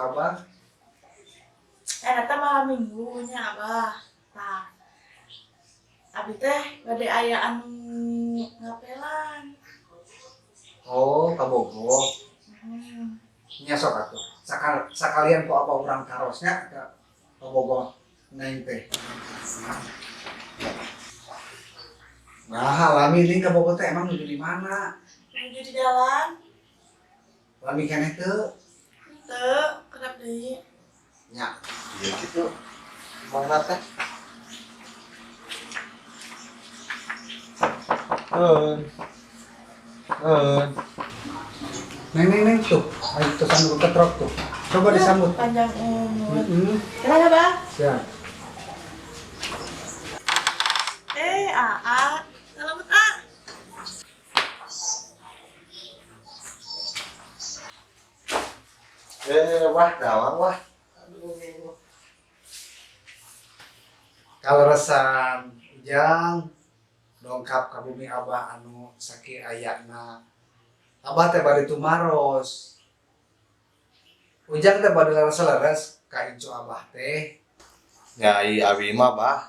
Abah? Eta malam minggunya Abah. Tah, abi teh bade aya anu ngapelan. Oh, kabogo. Hmm. Nya sok atuh. Sakalian ku apa urang karosnya ka kabogo neng teh. Nah, lami ini kabogo teh emang nuju di mana? Menuju di jalan. Lami keneh teu. Teu, kedap deui. Nya. Ya gitu. Mana teh? Neng tuh. Ayo tuh sambut ke truk tuh. Coba disambut. Panjang umur. Heeh. Kenapa, Bang? Siap. Aa. Selamat, A. Wah, gawang wah. Aduh. Kaleresan Ujang dongkap ka bumi Abah anu sakit ayana. Abah teh bade tumaros. Ujang teh bade leres-leres ka incu Abah teh. Nyai abi mah bah.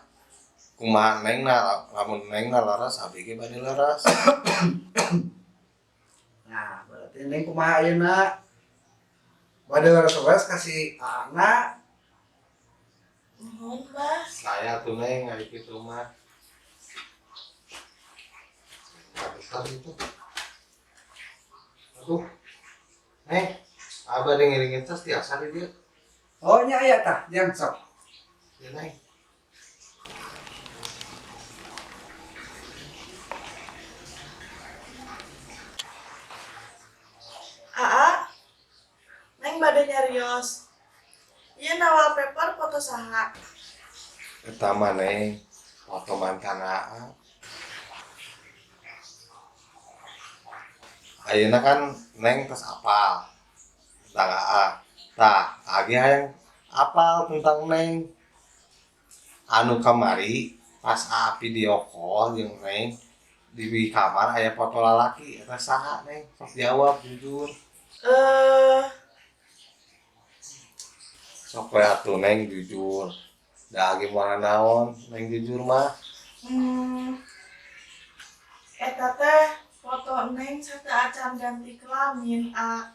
Kumaha nengna, lamun nengna laras abi ge bade laras. Nah, berarti neng kumaha ayeuna? Bade leres-leres kasih anak. Nuhun, Bah. Saya tuh neng ari kitu mah. Bentar itu. Aduh. Abah dengerin tas tiasa di dia. Oh nya aya tah, jang sok. Ya neng. Aa. Neng bade nyarios. Ieu na wallpaper foto saha? Eta mah neng. Foto mantan Aa. Ayeuna kan neng tes apal tentang Aa. Tah, agi hayang apal tentang neng. Anu kamari pas Aa video call jeung neng di kamar aya foto lalaki eta saha neng? Sok jawab jujur. Sok we atuh neng jujur. Da agi moal naon neng jujur mah. Eta teh foto neng sarta acan ganti kelamin, A.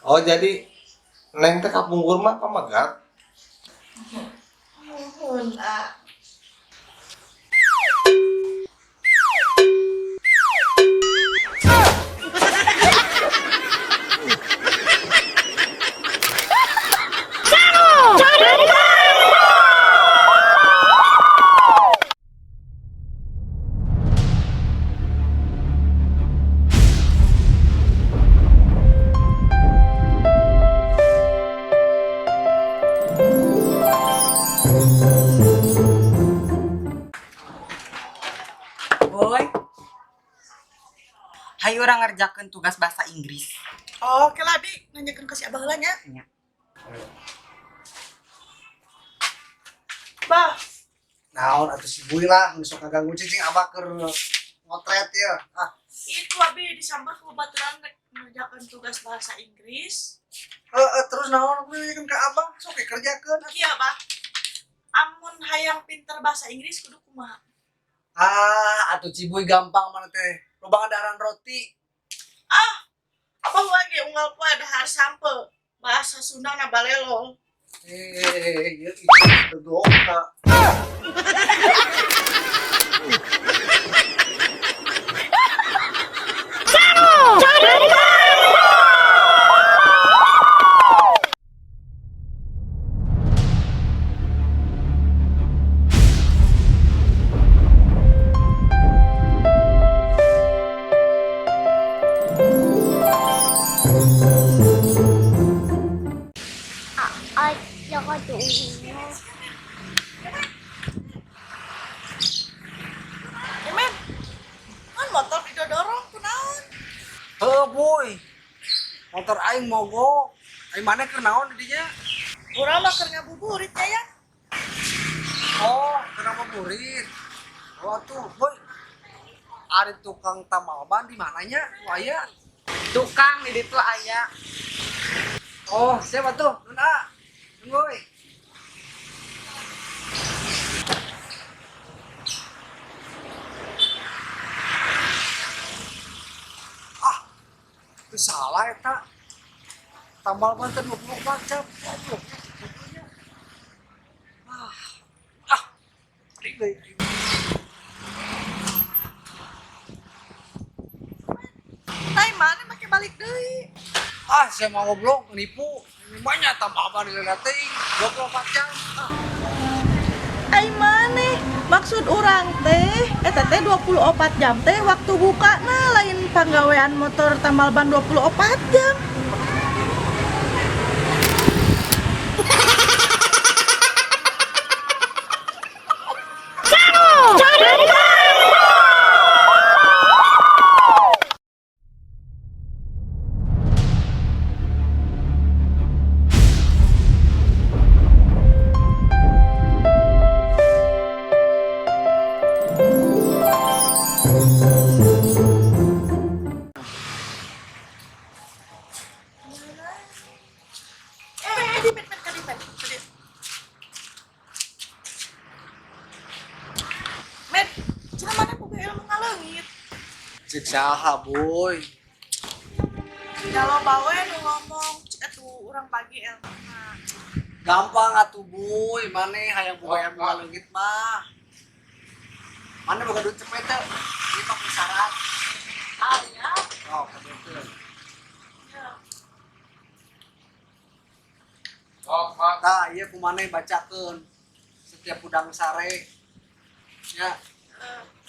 Oh jadi neng teh kapungkur mah pamagat. Nuhun, A. Boy, hayu orang ngerjakan tugas bahasa Inggris. Oh, oke lah, Bi. Nanyakan ke si Abah heula nya. Nya. Bah, Naon atuh si Bui lah, geus sok kaganggu cicing Abah keur ngotret ya. Ah, itu Abi disambar ke baturan rek mengerjakan tugas bahasa Inggris. terus naon kudu nyanyikan ka Abah, sok kerjakeun. Iya, Bah. Amun hayang pinter bahasa Inggris kudu kumaha? Ah, atuh Cibuy gampang mana teh. Loba ngadaharan roti. Apa lagi unggal poe dahar sampe bahasa Sunda na balelol. Ieu itu doa. Ay, jangan dulu. Men, kan motor didodorong kunaon? Boy. Motor aing mogok. Aing mana keur naon di dinya? Urang mah keur ngabuburit ya. Oh, kenapa burit? Oh tuh, boy. Ari tukang tambal ban di mananya? Waya. Tukang di ditu aya. Oh, siapa tuh? Nuna. Tunggu. Ah, itu salah eta. Tambal ban teh 24 jam. Goblok. Ah, balik deui. Tai mana make balik deui. Ah, saya mau goblok nipu. Banyak tambal ban di teuing 24 jam. Ai maneh maksud urang teh eta teh 24 jam teh waktu buka nah lain panggawean motor tambal ban 24 jam. Met, cina mana boga ilmu ngaleungit. Cek saha, boy. Kalau bawe nu ngomong atuh urang pagi ilmu. Gampang atuh, boy. Maneh hayang boga ilmu ngaleungit mah. Mana boga duit cepet teh. Ieu mah syarat. Ah ya. Oh, betul. Nah, iya kumaneh bacakeun setiap udang sare. Ya.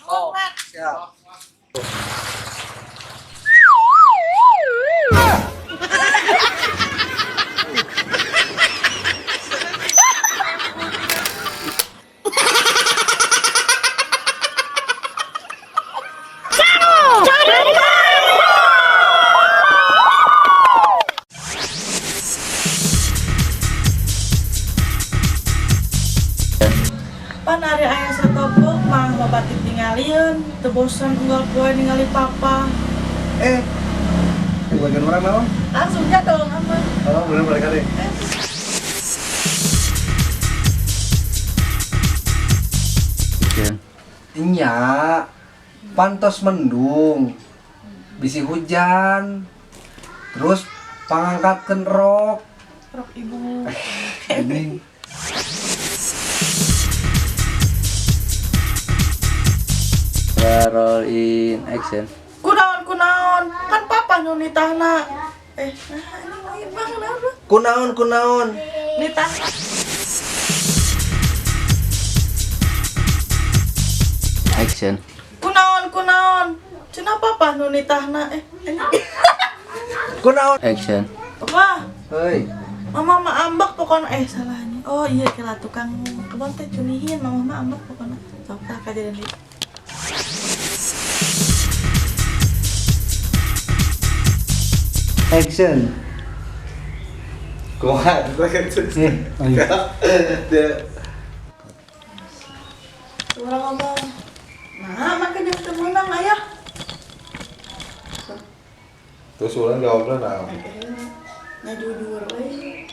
Oh, siap. Pan ari aya satoko mah loba ditingalieun, teu bosan unggal poe ningali papa. Bagian orang naon? Langsung dong aman. Oh, bener balik kali. Iya, pantos mendung, bisi hujan, terus pangangkatkeun rok. Rok ibu. Ini Roll in action. Kunaon kan papa nu nitahna. Ini mah naon? kunaon. Nitah. Action. Kunaon? Cenah papa nu nitahna. Kunaon. Action. Papa, Hei, mama mah ambek pokoknya salahnya. Oh iya kira tukang kebon teh cunihin mama mah ambek pokoknya. Sok tah kajadian deui. action. Kumaha eta gitu. Urang ngomong. Nah, makan yang temenang ayah. Terus ulang jawabnya nah. Nya jujur we.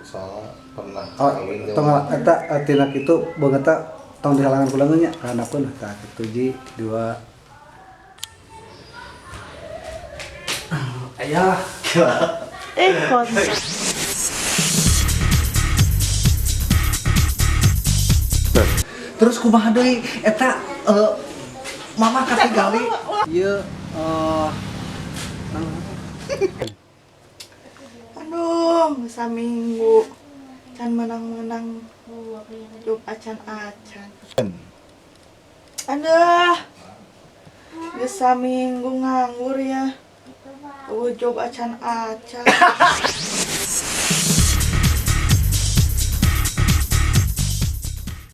Soalnya pernah Oh, kawin tong eta tina kitu beung eta tong dihalangan ku leungeun nya kahandapkeun tah 7 2 Ayah. Konsep. Terus kumaha deui eta mama katinggali. ieu Aduh, saminggu can menang-menang job acan-acan. Aduh, geus saminggu nganggur ya. Job acan-acan.